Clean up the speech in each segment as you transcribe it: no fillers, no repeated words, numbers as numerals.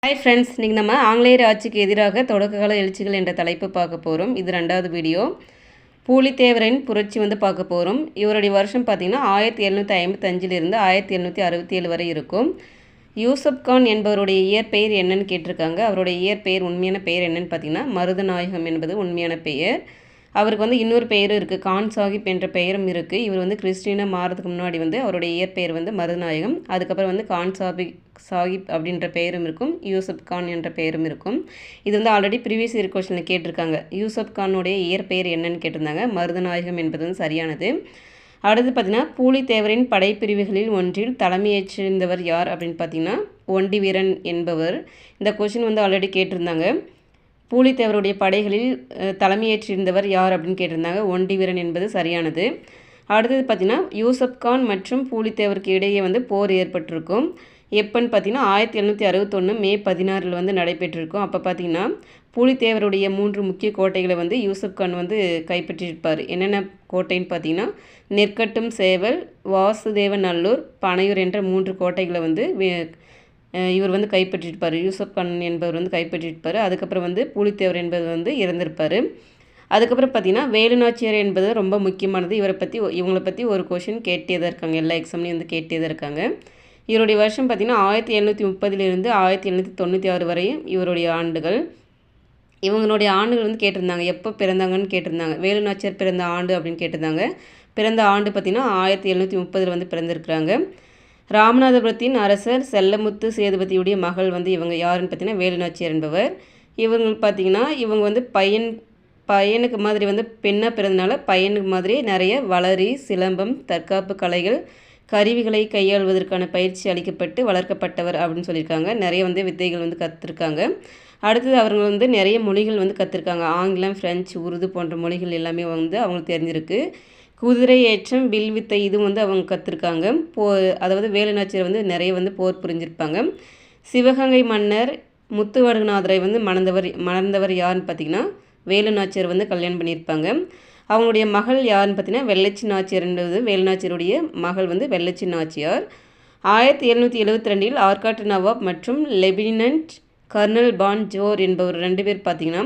Hi friends, இன்றைக்கி நம்ம ஆங்கிலேயர் ஆட்சிக்கு எதிராக தொடக்ககால எழுச்சிகள் என்ற தலைப்பு பார்க்க போகிறோம். இது 2வது வீடியோ. பூலித்தேவரின் புரட்சி பார்க்க போகிறோம். இவருடைய வருஷம் பார்த்திங்கன்னா 1755 1767 வரை இருக்கும். யூசுப் கான் என்பவருடைய இயற்பெயர் என்னன்னு கேட்டிருக்காங்க. அவருடைய இயற்பெயர் உண்மையான பெயர் என்னன்னு பார்த்திங்கன்னா மருதநாயகம் என்பது உண்மையான பெயர். அவருக்கு இன்னொரு பெயரும் இருக்குது, கான் சாஹிப் என்ற பெயரும் இருக்குது. இவர் கிறிஸ்டினா மாறதுக்கு முன்னாடி அவருடைய இயற்பெயர் மருதநாயகம். அதுக்கப்புறம் கான் சாஹிப் அப்படின்ற பெயரும் இருக்கும், யூசுப் கான் என்ற பெயரும் இருக்கும். இது ஆல்ரெடி ப்ரீவியஸ் இயர் கொஸ்டினில் கேட்டிருக்காங்க. யூசுப் கானுடைய இயற்பெயர் என்னன்னு கேட்டிருந்தாங்க. மருதநாயகம் என்பது சரியானது. அடுத்து பார்த்திங்கன்னா பூலித்தேவரின் படைப்பிரிவுகளில் ஒன்றில் தலைமையேற்றிருந்தவர் யார் அப்படின்னு பார்த்திங்கன்னா ஒண்டிவீரன் என்பவர். இந்த கொஸ்டின் ஆல்ரெடி கேட்டிருந்தாங்க. பூலித்தேவருடைய படைகளில் தலைமையேற்றிருந்தவர் யார் அப்படின்னு கேட்டிருந்தாங்க. ஒண்டிவீரன் என்பது சரியானது. அடுத்தது பார்த்திங்கன்னா யூசுப் கான் மற்றும் பூலித்தேவருக்கு இடையே போர் ஏற்பட்டிருக்கும். எப்போன்னு பார்த்திங்கன்னா 1761 மே 16 நடைபெற்றிருக்கும். அப்போ பார்த்திங்கன்னா பூலித்தேவருடைய 3 முக்கிய கோட்டைகளை யூசுப் கான் கைப்பற்றியிருப்பார். என்னென்ன கோட்டைன்னு பார்த்திங்கன்னா நெற்கட்டும் சேவல், வாசுதேவநல்லூர், பனையூர் என்ற 3 கோட்டைகளை இவர் கைப்பற்றியிருப்பார். யூசுப் கான் என்பவர் கைப்பற்றியிருப்பார். அதுக்கப்புறம் பூலித்தேவர் என்பது இறந்திருப்பார். அதுக்கப்புறம் பார்த்திங்கன்னா வேலுநாச்சியார் என்பது ரொம்ப முக்கியமானது. இவங்களை பற்றி ஒரு கொஷின் கேட்டே தான் இருக்காங்க. எல்லா எக்ஸாம்லேயும் கேட்டே தான் இருக்காங்க. இவருடைய வருஷம் பார்த்திங்கன்னா 1730 1796 வரையும் இவருடைய ஆண்டுகள். இவங்களுடைய ஆண்டுகள் கேட்டிருந்தாங்க. எப்போ பிறந்தாங்கன்னு கேட்டிருந்தாங்க. வேலுநாச்சியார் பிறந்த ஆண்டு அப்படின்னு கேட்டிருந்தாங்க. பிறந்த ஆண்டு பார்த்திங்கன்னா 1730 பிறந்திருக்கிறாங்க. ராமநாதபுரத்தின் அரசர் செல்லமுத்து சேதுபதியுடைய மகள் இவங்க யாருன்னு பார்த்தீங்கன்னா வேலுநாச்சியார் என்பவர். இவங்க பார்த்திங்கன்னா இவங்க பையனுக்கு மாதிரி பெண்ணாக பிறந்தனால பையனுக்கு மாதிரி நிறைய வளரி, சிலம்பம், தற்காப்பு கலைகள், கருவிகளை கையாள்வதற்கான பயிற்சி அளிக்கப்பட்டு வளர்க்கப்பட்டவர் அப்படின்னு சொல்லியிருக்காங்க. நிறைய வித்தைகள் கற்றுருக்காங்க. அடுத்தது அவர்கள் நிறைய மொழிகள் கற்றுருக்காங்க. ஆங்கிலம், ஃப்ரெஞ்சு, உருது போன்ற மொழிகள் எல்லாமே அவங்களுக்கு தெரிஞ்சிருக்கு. குதிரை ஏற்றம், வில் வித்தை இதுவும் அவங்க கற்றுருக்காங்க. அதாவது வேலுநாச்சியார் நிறைய போர் புரிஞ்சிருப்பாங்க. சிவகங்கை மன்னர் முத்துவடுகநாதரை மணந்தவர் யாருன்னு பார்த்திங்கன்னா வேலுநாச்சியார் கல்யாணம் பண்ணியிருப்பாங்க. அவங்களுடைய மகள் யாருன்னு பார்த்திங்கன்னா வெள்ளச்சி நாச்சியார் என்பது வேலுநாச்சியாருடைய மகள் வெள்ளச்சி நாச்சியார். 1772 ஆற்காட்டு நவாப் மற்றும் லெப்டினன்ட் கர்னல் பான் ஜோர் என்பவர் 2 பேர் பார்த்திங்கன்னா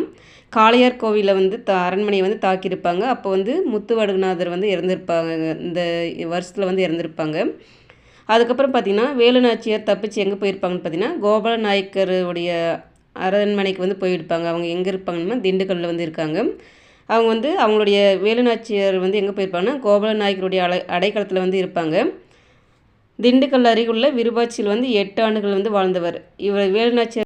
காளையார் கோவிலில் அரண்மனையை தாக்கியிருப்பாங்க. அப்போ முத்துவடுகநாதர் இறந்திருப்பாங்க. இந்த வருஷத்தில் இறந்திருப்பாங்க. அதுக்கப்புறம் பார்த்திங்கன்னா வேலுநாச்சியார் தப்பிச்சு எங்கே போயிருப்பாங்கன்னு பார்த்திங்கன்னா கோபால நாயக்கருடைய அரண்மனைக்கு போயிருப்பாங்க. அவங்க எங்கே இருப்பாங்கன்னா திண்டுக்கல்லில் இருக்காங்க. அவங்க அவங்களுடைய வேலுநாச்சியார் எங்கே போயிருப்பாங்கன்னா கோபால நாயக்கருடைய அடைக்கலத்தில் இருப்பாங்க. திண்டுக்கல் அருகுள்ள விருபாட்சியில் 8 ஆண்டுகள் வாழ்ந்தவர் இவர். வேலுநாச்சியார்